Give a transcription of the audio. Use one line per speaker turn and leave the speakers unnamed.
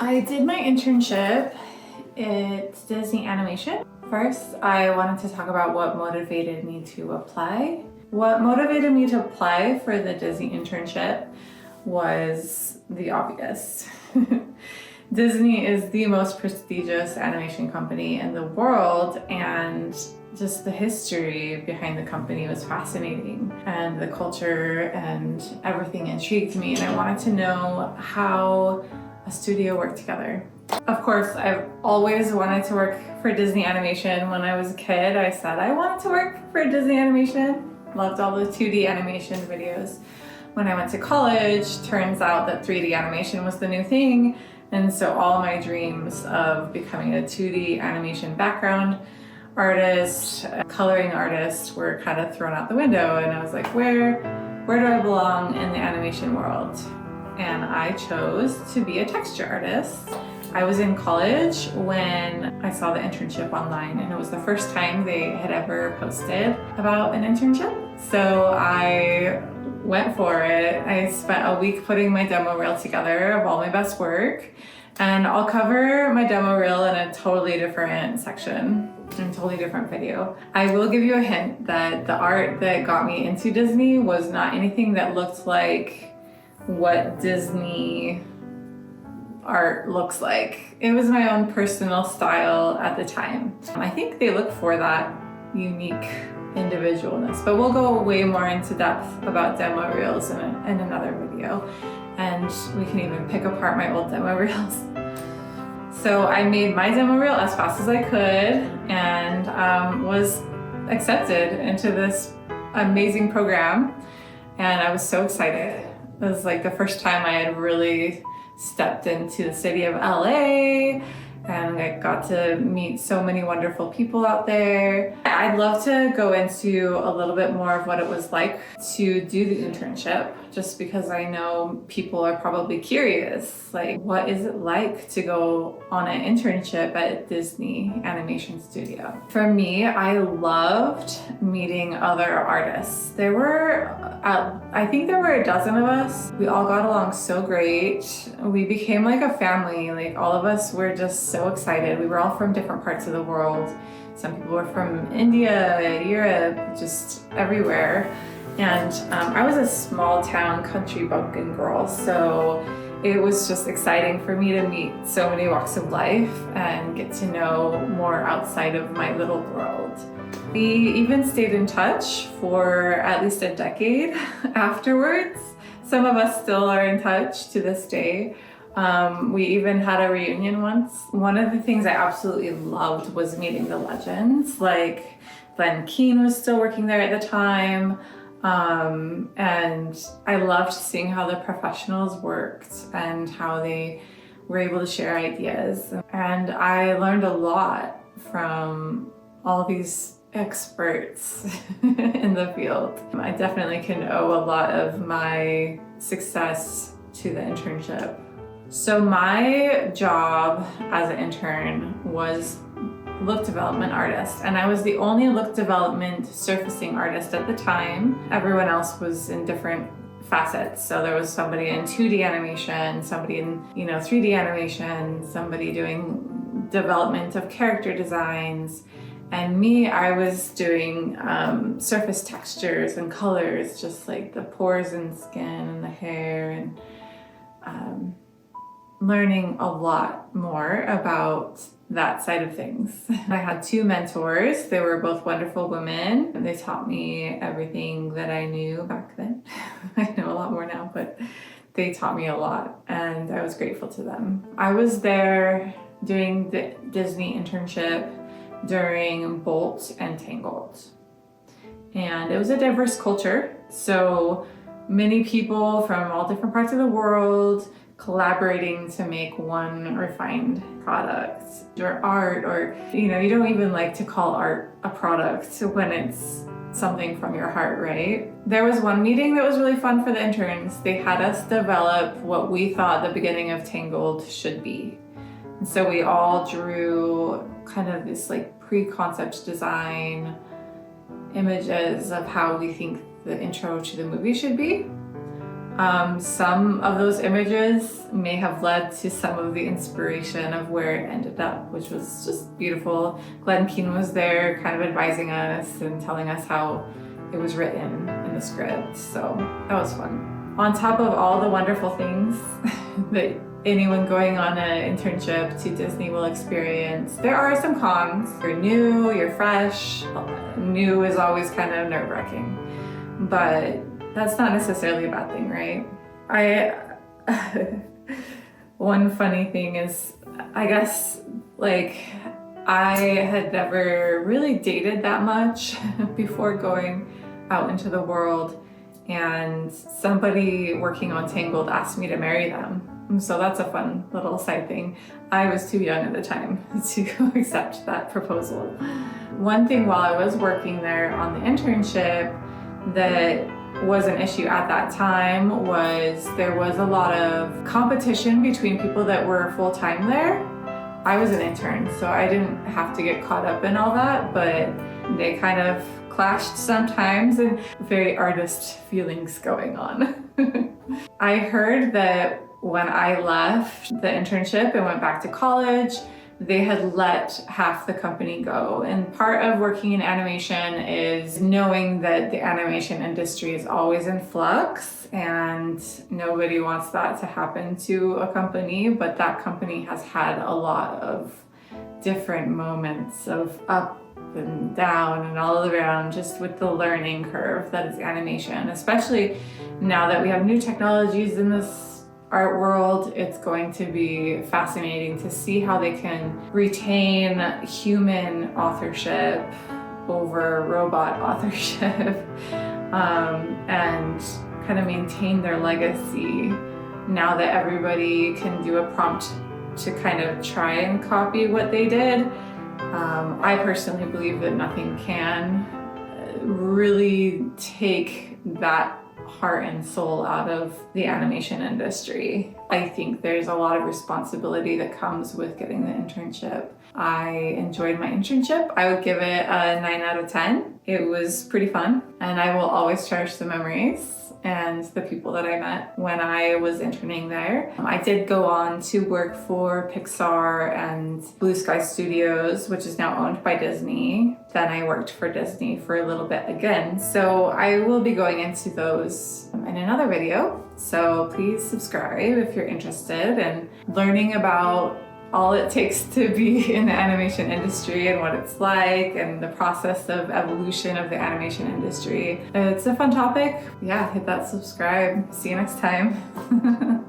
I did my internship at Disney Animation. First, I wanted to talk about what motivated me to apply. What motivated me to apply for the Disney internship was the obvious. Disney is the most prestigious animation company in the world, and just the history behind the company was fascinating, and the culture and everything intrigued me, and I wanted to know how a studio worked together. Of course, I've always wanted to work for Disney Animation. When I was a kid, I said I wanted to work for Disney Animation. Loved all the 2D animation videos. When I went to college, turns out that 3D animation was the new thing, and so all my dreams of becoming a 2D animation background artist, coloring artist were kind of thrown out the window, and I was like, where do I belong in the animation world? And I chose to be a texture artist. I was in college when I saw the internship online, and it was the first time they had ever posted about an internship. So I went for it. I spent a week putting my demo reel together of all my best work, and I'll cover my demo reel in a totally different section, in a totally different video. I will give you a hint that the art that got me into Disney was not anything that looked like what Disney art looks like. It was my own personal style at the time. I think they look for that unique individualness, but we'll go way more into depth about demo reels in another video, and we can even pick apart my old demo reels. So I made my demo reel as fast as I could, and was accepted into this amazing program, and I was so excited. It was like the first time I had really stepped into the city of LA, and I got to meet so many wonderful people out there. I'd love to go into a little bit more of what it was like to do the internship, just because I know people are probably curious, like, what is it like to go on an internship at Disney Animation Studio? For me, I loved meeting other artists. There were, I think there were a dozen of us. We all got along so great. We became like a family. Like, all of us were just so excited. We were all from different parts of the world. Some people were from India, Europe, just everywhere. And I was a small town country bumpkin girl, so it was just exciting for me to meet so many walks of life and get to know more outside of my little world. We even stayed in touch for at least a decade afterwards. Some of us still are in touch to this day. We even had a reunion once. One of the things I absolutely loved was meeting the legends. Like, Glenn Keane was still working there at the time. And I loved seeing how the professionals worked and how they were able to share ideas. And I learned a lot from all these experts in the field. I definitely can owe a lot of my success to the internship. So my job as an intern was look development artist, and I was the only look development surfacing artist at the time. Everyone else was in different facets. So there was somebody in 2D animation, somebody in 3D animation, somebody doing development of character designs, and me, I was doing surface textures and colors, just like the pores in skin and the hair, and learning a lot more about that side of things. I had two mentors. They were both wonderful women. They taught me everything that I knew back then. I know a lot more now, but they taught me a lot, and I was grateful to them. I was there doing the Disney internship during Bolt and Tangled. And it was a diverse culture. So many people from all different parts of the world collaborating to make one refined product or art, or you don't even like to call art a product when it's something from your heart, right? There was one meeting that was really fun for the interns. They had us develop what we thought the beginning of Tangled should be. And so we all drew kind of this like pre-concept design images of how we think the intro to the movie should be. Some of those images may have led to some of the inspiration of where it ended up, which was just beautiful. Glenn Keane was there kind of advising us and telling us how it was written in the script, so that was fun. On top of all the wonderful things that anyone going on an internship to Disney will experience, there are some cons. You're new, you're fresh. New is always kind of nerve-wracking, but that's not necessarily a bad thing, right? One funny thing is, I guess, like, I had never really dated that much before going out into the world, and somebody working on Tangled asked me to marry them. So that's a fun little side thing. I was too young at the time to accept that proposal. One thing while I was working there on the internship that was an issue at that time was there was a lot of competition between people that were full-time there. I was an intern, so I didn't have to get caught up in all that, but they kind of clashed sometimes, and very artist feelings going on. I heard that when I left the internship and went back to college, they had let half the company go. And part of working in animation is knowing that the animation industry is always in flux, and nobody wants that to happen to a company, but that company has had a lot of different moments of up and down and all around, just with the learning curve that is animation. Especially now that we have new technologies in this art world, it's going to be fascinating to see how they can retain human authorship over robot authorship, and kind of maintain their legacy now that everybody can do a prompt to kind of try and copy what they did. I personally believe that nothing can really take that heart and soul out of the animation industry. I think there's a lot of responsibility that comes with getting the internship. I enjoyed my internship. I would give it a 9 out of 10. It was pretty fun, and I will always cherish the memories and the people that I met when I was interning there. I did go on to work for Pixar and Blue Sky Studios, which is now owned by Disney. Then I worked for Disney for a little bit again. So I will be going into those in another video. So please subscribe if you're interested in learning about all it takes to be in the animation industry and what it's like and the process of evolution of the animation industry. It's a fun topic. Yeah, hit that subscribe. See you next time.